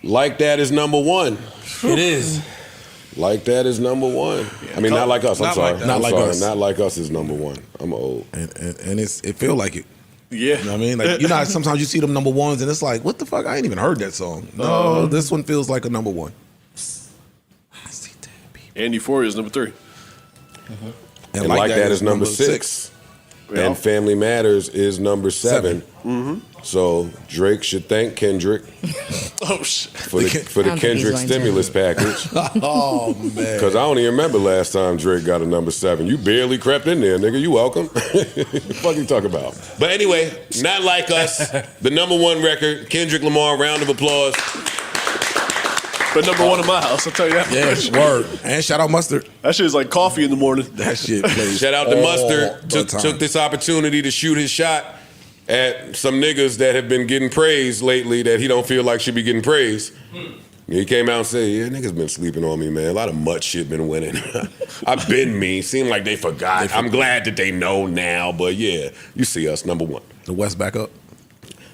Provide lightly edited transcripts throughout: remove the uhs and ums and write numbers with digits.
Like That is number one. It is. Like That is number one. Yeah, I mean, Not Like Us. I'm sorry. Not Like Us. Not Like Us is number one. I'm old. And it feel like it. Yeah. You know what I mean? Like, you know how sometimes you see them number ones and it's like, what the fuck? I ain't even heard that song. No, this one feels like a number one. And Euphoria is number 3. Mm-hmm. And Like That is number 6. Yeah. And Family Matters is number 7. Mm-hmm. So Drake should thank Kendrick Oh, shit. for the Kendrick stimulus package. Oh, man. Because I don't even remember last time Drake got a number 7. You barely crept in there, nigga. You welcome. What the fuck you talk about? But anyway, Not Like Us, the number 1 record. Kendrick Lamar, round of applause. But number 1 in my house, I'll tell you that. Yeah, word. And shout out Mustard. That shit is like coffee in the morning. That shit plays Shout out to all Mustard. the Took time. this opportunity to shoot his shot at some niggas that have been getting praise lately that he don't feel like should be getting praise. He came out and said, yeah, niggas been sleeping on me, man. A lot of mutt shit been winning. I've been me. Seemed like they forgot. I'm glad that they know now, but yeah, you see us, number 1. The West back up.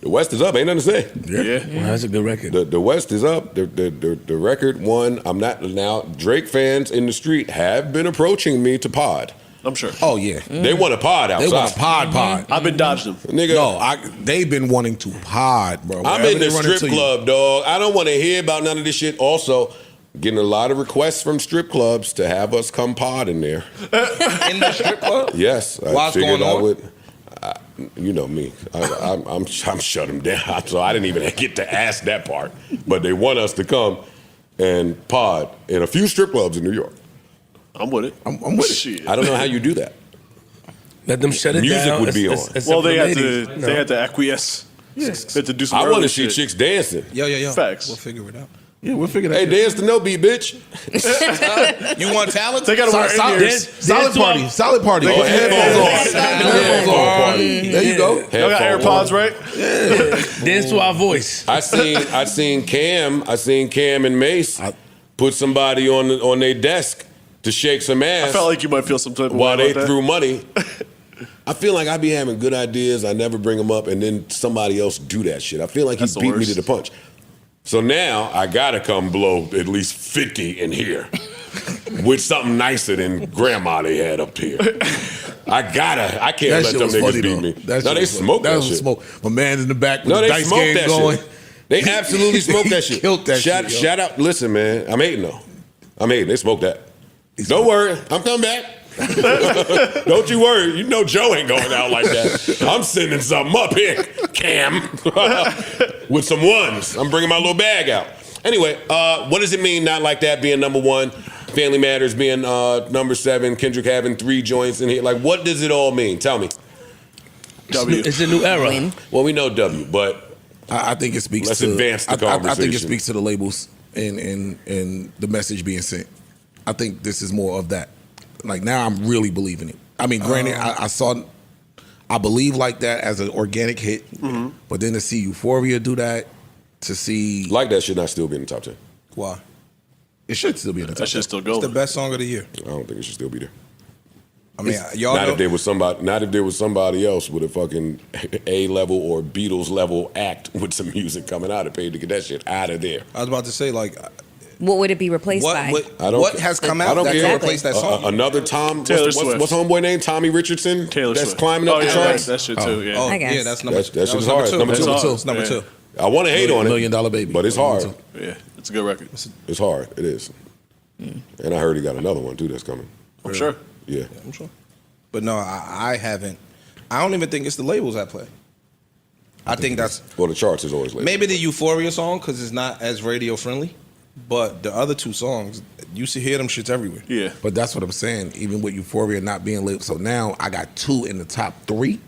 The West is up, ain't nothing to say. Yeah. Well, that's a good record. The West is up. The record won. I'm not now. Drake fans in the street have been approaching me to pod. I'm sure. Oh, yeah. They want a pod outside. They want a pod. I've been dodging them. Nigga, No, they've been wanting to pod, bro. I'm Wherever in the they run strip into you. club, dog. I don't want to hear about none of this shit. Also, getting a lot of requests from strip clubs to have us come pod in there. In the strip club? Yes, I What's figured going I on? would. You know me. I'm shut them down. So I didn't even get to ask that part. But they want us to come and pod in a few strip clubs in New York. I'm with it. I'm with it. Shit. I don't know how you do that. Let them shut it Music down. would be on. Well, they had ladies. to. They had to acquiesce. They had to do some. I want early to see shit. chicks dancing. Yo. Facts. We'll figure it out. Yeah, we'll figure that Hey, out. dance to no beat, bitch. You want talent? They gotta wear in-ears. Solid party. Solid party. They Put got headphones on. headphones Headphones on. There you go. Y'all got Headphone AirPods, right? Dance to our voice. I seen Cam and Mace put somebody on their desk to shake some ass I felt like you might feel some type of while way they about that. threw money. I feel like I be having good ideas. I never bring them up, and then somebody else do that shit. I feel like That's he the beat me worst. to the punch. So now I gotta come blow at least 50 in here with something nicer than grandma they had up here. I can't let them niggas beat me. No, they smoke that shit. Smoke. My man's in the back with No, the they dice smoke game that going. shit. They absolutely smoke that shit. Killed that shit, yo. Shout out. Listen, man, I'm hating though. I'm hating. They smoke that. Don't worry, I'm coming back. Don't you worry. You know Joe ain't going out like that. I'm sending something up here, Cam, with some ones. I'm bringing my little bag out. Anyway, what does it mean Not Like That being number 1, Family Matters being number 7, Kendrick having 3 joints in here? Like, what does it all mean? Tell me. W. It's a new era. Well, we know W, but I think it speaks Let's to advance the I think it conversation. speaks to the labels and the message being sent. I think this is more of that. Like now I'm really believing it. I mean, granted, I believe Like That as an organic hit, but then to see Euphoria do that, to see Like That should not still be in the top 10. Why? it should still be in the top That shit 10. still It's the going. best song of the year. I don't think it should still be there. I mean, y'all Not know. if there was somebody else with a fucking A level or Beatles level act with some music coming out and paid to get that shit out of there. I was about to say, like, What would it be replaced by? what has come I out don't that care. can replace that song? Another Tom. Taylor What's Swift. homeboy name? Tommy Richardson. Taylor That's Swift. climbing up the yeah, charts. That shit too. Yeah. Oh, I guess. yeah, that's number. That shit's was hard. Number two. That's hard. It's number Yeah. 2. I want to hate on it. $1 Million Baby, but it's hard. Yeah, it's a good record. It's hard. It is. And I heard he got another one too that's coming. I'm sure. Yeah. I'm sure. But no, I haven't. I don't even think it's the labels at play. I think that's Well, the charts is always late. maybe the Euphoria song because it's not as radio friendly. But the other 2 songs, you should hear them shits everywhere. Yeah. But that's what I'm saying. Even with Euphoria not being lit, so now I got 2 in the top 3.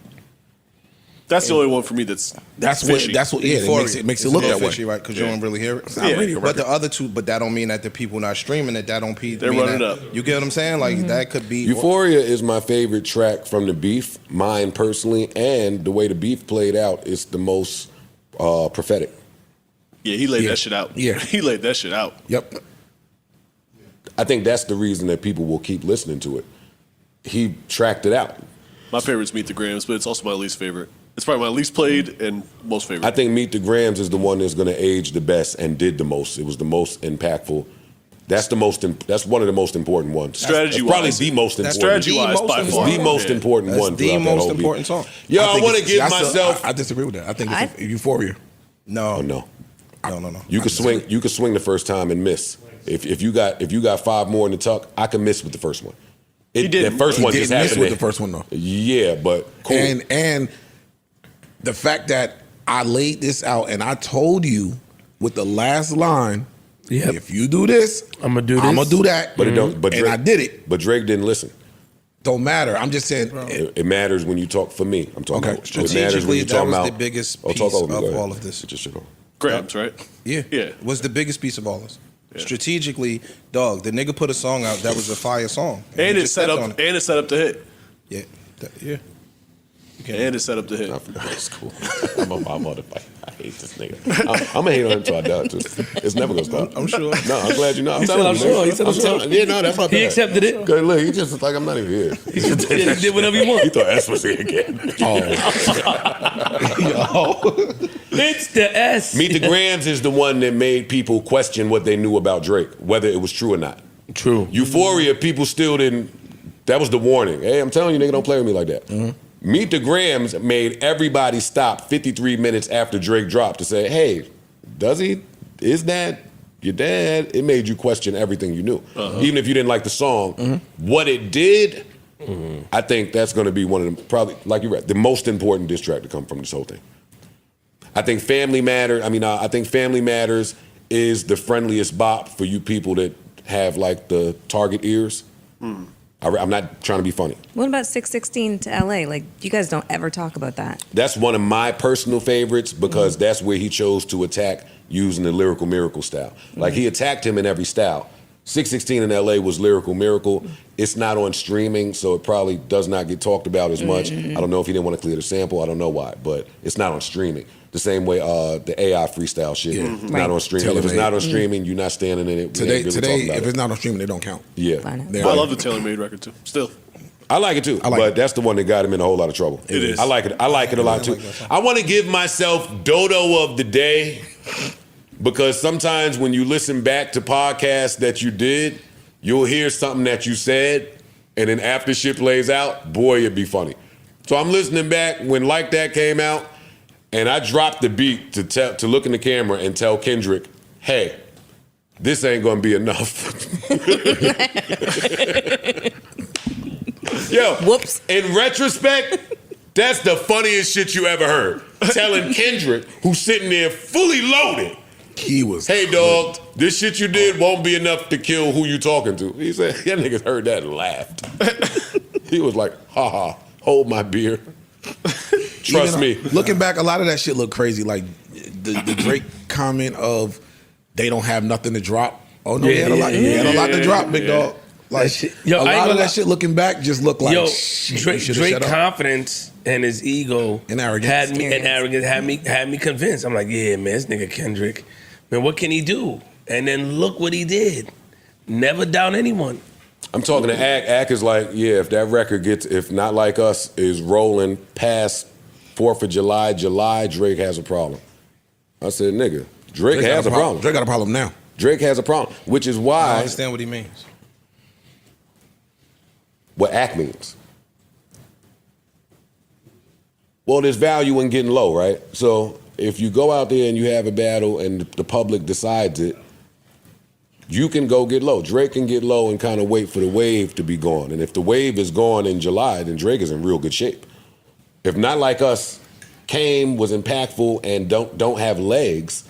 That's the only one for me that's fishy. That's what. Yeah, Euphoria. it makes it It's look a that little way. fishy, right? Because you don't really hear it. It's not a radio But record. the other 2, but that don't mean that the people not streaming it. That don't They're mean running that, up. You get what I'm saying? Like that could be Euphoria is my favorite track from the Beef, mine personally, and the way the Beef played out is the most prophetic. Yeah, he laid Yeah. that shit out. Yeah. He laid that shit out. Yep. I think that's the reason that people will keep listening to it. He tracked it out. My favorite's Meet the Grams, but it's also my least favorite. It's probably my least played and most favorite. I think Meet the Grams is the one that's going to age the best and did the most. It was the most impactful. That's one of the most important ones. Strategy-wise. Probably the most important. Strategy-wise, by far. The most important That's one. the throughout that most whole important beat. song. Yo, I think want to it's- give myself. I disagree with that. I think it's Euphoria. No. Oh, no. No. You could swing. You could swing the first time and miss. If you got 5 more in the tuck, I could miss with the first one. He did. The first He one just didn't miss happened. with the first one though. Yeah, but cool. And the fact that I laid this out and I told you with the last line, Yep. if you do this, I'm gonna do this. I'm gonna do that. But it don't. But and Drake, I did it. But Drake didn't listen. Don't matter. I'm just saying. It matters when you talk. For me, I'm talking. Okay. About, it matters when Strategically, you that talk was about. the biggest Oh, piece talk over of me. Go ahead. all of this. Get your shit on. Grams, right? Yeah. Yeah. Was the biggest piece of all this. Strategically, dog, the nigga put a song out that was a fire song. And he it just set stepped up. on it. And it set up the hit. Yeah. Yeah. And it set up the hit. That's cool. I'm on the fight. I hate this nigga. I'm gonna hate on him till I die. It's never gonna stop. I'm sure. No, I'm glad you know. I'm He said, telling I'm you, sure. nigga. He said, I'm sure. telling- Yeah, no, that's not He bad. accepted it. Good, look, he just like I'm not even here. He did whatever you He want. thought S was here again. It's the S. Meet the Grams is the one that made people question what they knew about Drake, whether it was true or not. True. Euphoria, people still didn't. That was the warning. Hey, I'm telling you, nigga, don't play with me like that. Meet the Grams made everybody stop 53 minutes after Drake dropped to say, hey, does he? Is that your dad? It made you question everything you knew. Even if you didn't like the song, what it did, I think that's going to be one of the, probably, like you read, the most important diss track to come from this whole thing. I think Family Matters, I think Family Matters is the friendliest bop for you people that have like the target ears. I'm not trying to be funny. What about 616 to LA? Like, you guys don't ever talk about that. That's one of my personal favorites because that's where he chose to attack using the Lyrical Miracle style. Like, he attacked him in every style. 616 in LA was Lyrical Miracle. It's not on streaming, so it probably does not get talked about as much. I don't know if he didn't want to clear the sample. I don't know why, but it's not on streaming. The same way the AI freestyle shit is not on streaming. If it's not on streaming, you're not standing in it. Today, We ain't really talking if about it's it. not on streaming, they don't count. Yeah. Fine. They're I like- love the Taylor Made record too. Still. I like it too, like but it. that's the one that got him in a whole lot of trouble. It is. I like it. I like it a lot too. I want to give myself Dodo of the Day because sometimes when you listen back to podcasts that you did, you'll hear something that you said, and then after shit plays out, boy, it'd be funny. So I'm listening back when Like That came out, and I dropped the beat to look in the camera and tell Kendrick, hey, this ain't gonna be enough. Yo, Whoops. in retrospect, that's the funniest shit you ever heard. Telling Kendrick, who's sitting there fully loaded, He was. hey dog, this shit you did won't be enough to kill who you talking to. He said, that nigga heard that and laughed. He was like, haha, hold my beer. Trust me. Looking back, a lot of that shit looked crazy. Like the Drake comment of they don't have nothing to drop. Oh no, he had a lot. He had a lot to drop, big dog. Like shit- Yo, a I ain't lot gonna of lie. that shit looking back just looked like Yo, shit, Drake, he should've Drake shut up. confidence and his ego And arrogance. had me convinced. I'm like, yeah, man, this nigga Kendrick, man, what can he do? And then look what he did. Never doubt anyone. I'm talking to Ak. Ak is like, yeah, if that record gets, if Not Like Us is rolling past 4th of July, Drake has a problem. I said, nigga, Drake has a problem. Drake got a problem now. Drake has a problem, which is I why don't understand what he means. what Ak means. Well, there's value in getting low, right? So if you go out there and you have a battle and the public decides it, you can go get low. Drake can get low and kind of wait for the wave to be gone. And if the wave is gone in July, then Drake is in real good shape. If Not Like Us was impactful and don't have legs,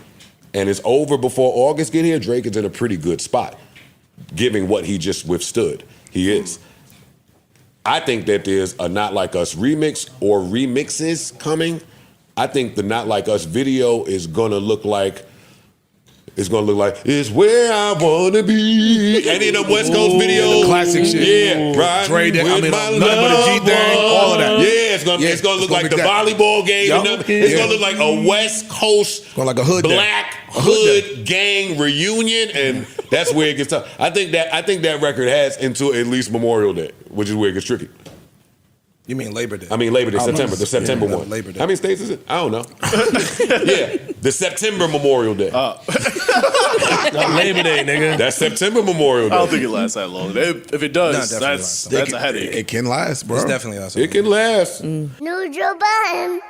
and it's over before August get here, Drake is in a pretty good spot, given what he just withstood. He is. I think that there's a Not Like Us remix or remixes coming. I think the Not Like Us video is gonna look like it's where I wanna be. Any of them West Coast videos, the classic shit. Yeah, right. Dre, with I mean, my nothing but a G thing, all of that. Yeah, it's gonna look like the volleyball game. Yup. And it's Yeah. gonna look like a West Coast Going like a hood day. black A hood hood gang reunion, and that's where it gets tough. I think that record has until at least Memorial Day, which is where it gets tricky. You mean Labor Day? I mean Labor Day, Oh, September, nice. the September Yeah, one. Labor Day. How many states is it? I don't know. Yeah, the September Memorial Day. Not Labor Day, nigga. That's September Memorial Day. I don't think it lasts that long. If it does, No, it definitely that's lasts. a headache. It can last, bro. It's definitely not. It can last. New Joe Budden.